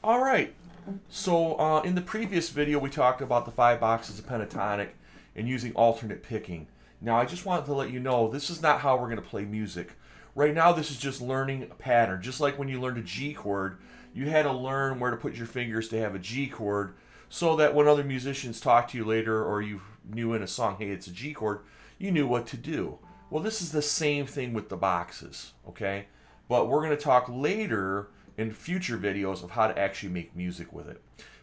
All right. So in the previous video, we talked about the 5 boxes of pentatonic and using alternate picking. Now, I just wanted to let you know this is not how we're going to play music. Right now, this is just learning a pattern. Just like when you learned a G chord, you had to learn where to put your fingers to have a G chord so that when other musicians talk to you later or you knew in a song, hey, it's a G chord, you knew what to do. Well, this is the same thing with the boxes, okay? But we're going to talk later in future videos of how to actually make music with it.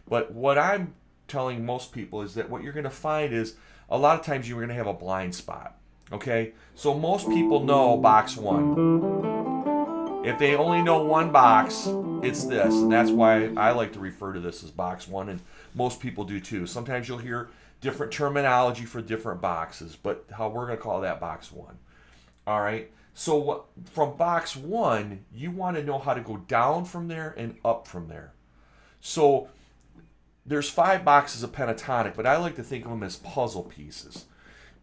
But what I'm telling most people is that what you're going to find is a lot of times you're going to have a blind spot. Okay? So most people know box one. If they only know one box, it's this. And that's why I like to refer to this as box one, and most people do too. Sometimes you'll hear different terminology for different boxes, but how we're going to call that box one. All right? So from box one, you want to know how to go down from there and up from there. So there's 5 boxes of pentatonic, but I like to think of them as puzzle pieces.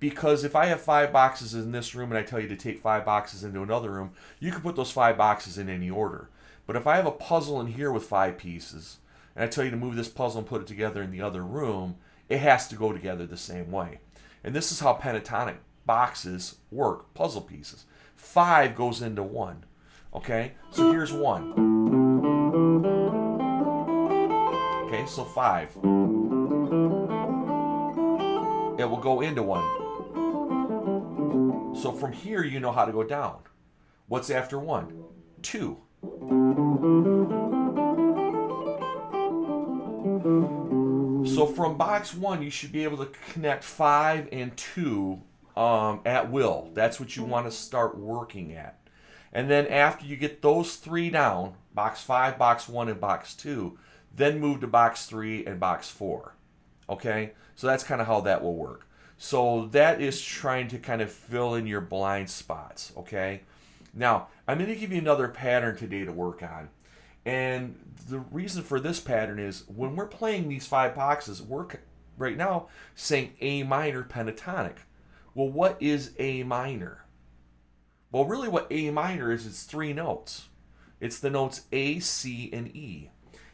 Because if I have 5 boxes in this room and I tell you to take 5 boxes into another room, you can put those 5 boxes in any order. But if I have a puzzle in here with 5 pieces, and I tell you to move this puzzle and put it together in the other room, it has to go together the same way. And this is how pentatonic boxes work, puzzle pieces. 5 goes into 1. Okay? So here's 1. Okay, so 5. It will go into 1. So from here, you know how to go down. What's after 1? 2. So from box 1, you should be able to connect 5 and 2 at will. That's what you want to start working at. And then after you get those 3 down, box 5, box 1, and box 2, then move to box 3 and box 4. Okay? So that's kind of how that will work. So that is trying to kind of fill in your blind spots. Okay? Now, I'm going to give you another pattern today to work on. And the reason for this pattern is when we're playing these 5 boxes, we're right now saying A minor pentatonic. Well, what is A minor? Well, really what A minor is, it's 3 notes. It's the notes A, C, and E.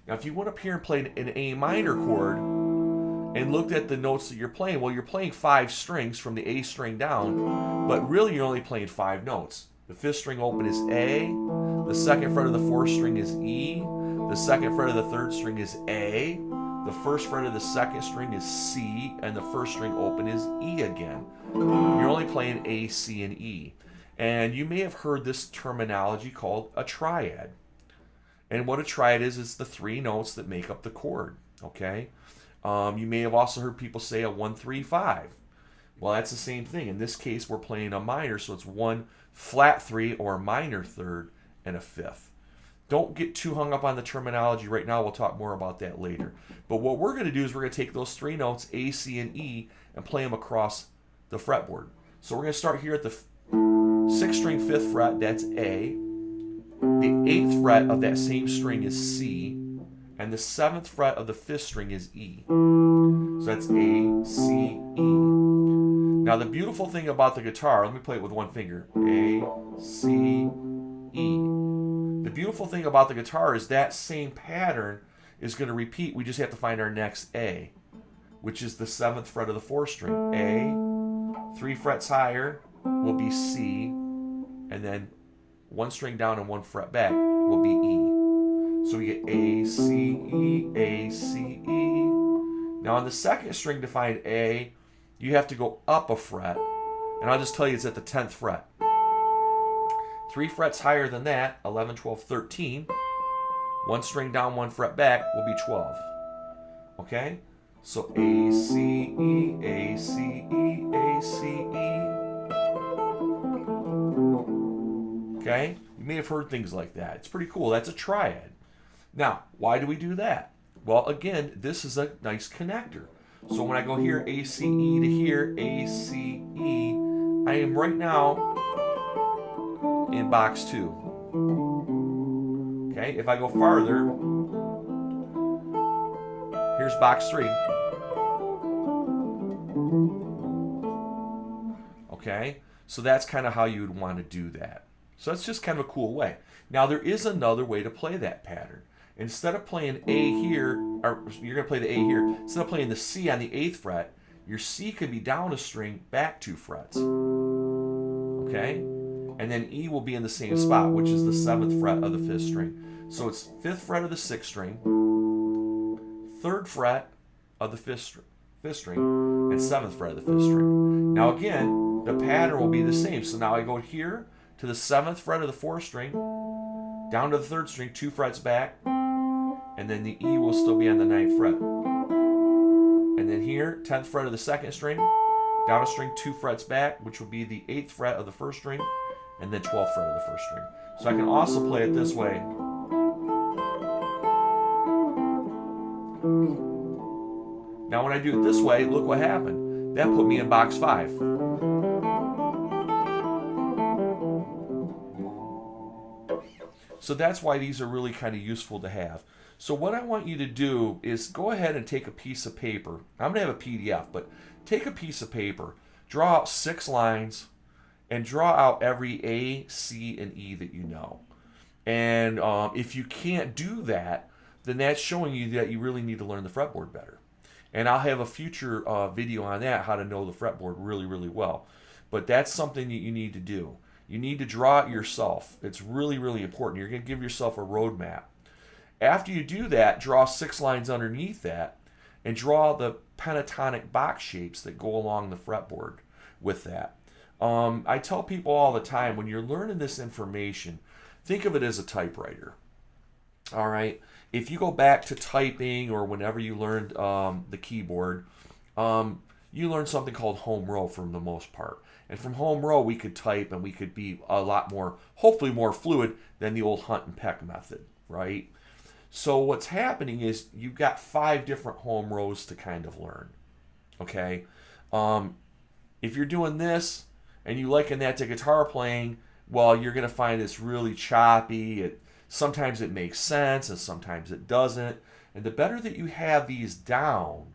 Now, if you went up here and played an A minor chord and looked at the notes that you're playing, well, you're playing 5 strings from the A string down, but really you're only playing 5 notes. The 5th string open is A, the 2nd fret of the 4th string is E, the 2nd fret of the 3rd string is A, the 1st fret of the 2nd string is C, and the 1st string open is E again. You're only playing A, C, and E. And you may have heard this terminology called a triad. And what a triad is, it's the 3 notes that make up the chord. Okay? You may have also heard people say a 1, 3, 5. Well, that's the same thing. In this case, we're playing a minor, so it's 1 flat 3 or a minor 3rd and a 5th. Don't get too hung up on the terminology right now. We'll talk more about that later. But what we're going to do is we're going to take those 3 notes, A, C, and E, and play them across the fretboard. So we're going to start here at the 6th string, 5th fret, that's A. The 8th fret of that same string is C. And the 7th fret of the 5th string is E. So that's A, C, E. Now the beautiful thing about the guitar, let me play it with one finger. A, C, E. The beautiful thing about the guitar is that same pattern is going to repeat. We just have to find our next A, which is the 7th fret of the 4th string. A, 3 frets higher will be C, and then 1 string down and 1 fret back will be E. So we get A, C, E, A, C, E. Now on the 2nd string to find A, you have to go up a fret, and I'll just tell you it's at the 10th fret. 3 frets higher than that, 11, 12, 13. 1 string down, 1 fret back will be 12. Okay? So A, C, E, A, C, E, A, C, E. Okay? You may have heard things like that. It's pretty cool. That's a triad. Now, why do we do that? Well, again, this is a nice connector. So when I go here, A, C, E to here, A, C, E, I am right now in box 2. Okay, if I go farther, here's box 3. Okay, so that's kind of how you would want to do that. So that's just kind of a cool way. Now there is another way to play that pattern. instead of playing A here, or you're going to play the A here, instead of playing the C on the 8th fret, your C could be down a string, back 2 frets. Okay? And then E will be in the same spot, which is the 7th fret of the 5th string. So it's 5th fret of the 6th string, 3rd fret of the 5th string, and 7th fret of the 5th string. Now again, the pattern will be the same. So now I go here to the 7th fret of the 4th string, down to the 3rd string, 2 frets back, and then the E will still be on the 9th fret. And then here, 10th fret of the 2nd string, down a string, 2 frets back, which will be the 8th fret of the 1st string, and then 12th fret of the 1st string. So I can also play it this way. Now when I do it this way, look what happened. That put me in box 5. So that's why these are really kind of useful to have. So what I want you to do is go ahead and take a piece of paper. I'm going to have a PDF, but take a piece of paper, draw out 6 lines, and draw out every A, C, and E that you know. And if you can't do that, then that's showing you that you really need to learn the fretboard better. And I'll have a future video on that, how to know the fretboard really, really well. But that's something that you need to do. You need to draw it yourself. It's really, really important. You're going to give yourself a roadmap. After you do that, draw 6 lines underneath that and draw the pentatonic box shapes that go along the fretboard with that. I tell people all the time, when you're learning this information, think of it as a typewriter. All right? If you go back to typing or whenever you learned the keyboard, you learned something called home row for the most part. And from home row, we could type and we could be a lot more, hopefully more fluid than the old hunt and peck method, right? So what's happening is you've got 5 different home rows to kind of learn, okay? If you're doing this and you liken that to guitar playing, well, you're going to find it's really choppy. Sometimes it makes sense and sometimes it doesn't. And the better that you have these down,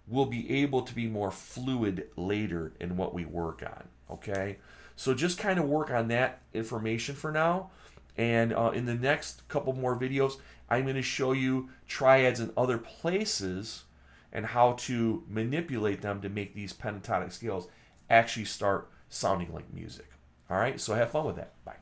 we'll be able to be more fluid later in what we work on, okay? So just kind of work on that information for now. And in the next couple more videos, I'm going to show you triads in other places and how to manipulate them to make these pentatonic scales actually start sounding like music. All right, so have fun with that. Bye.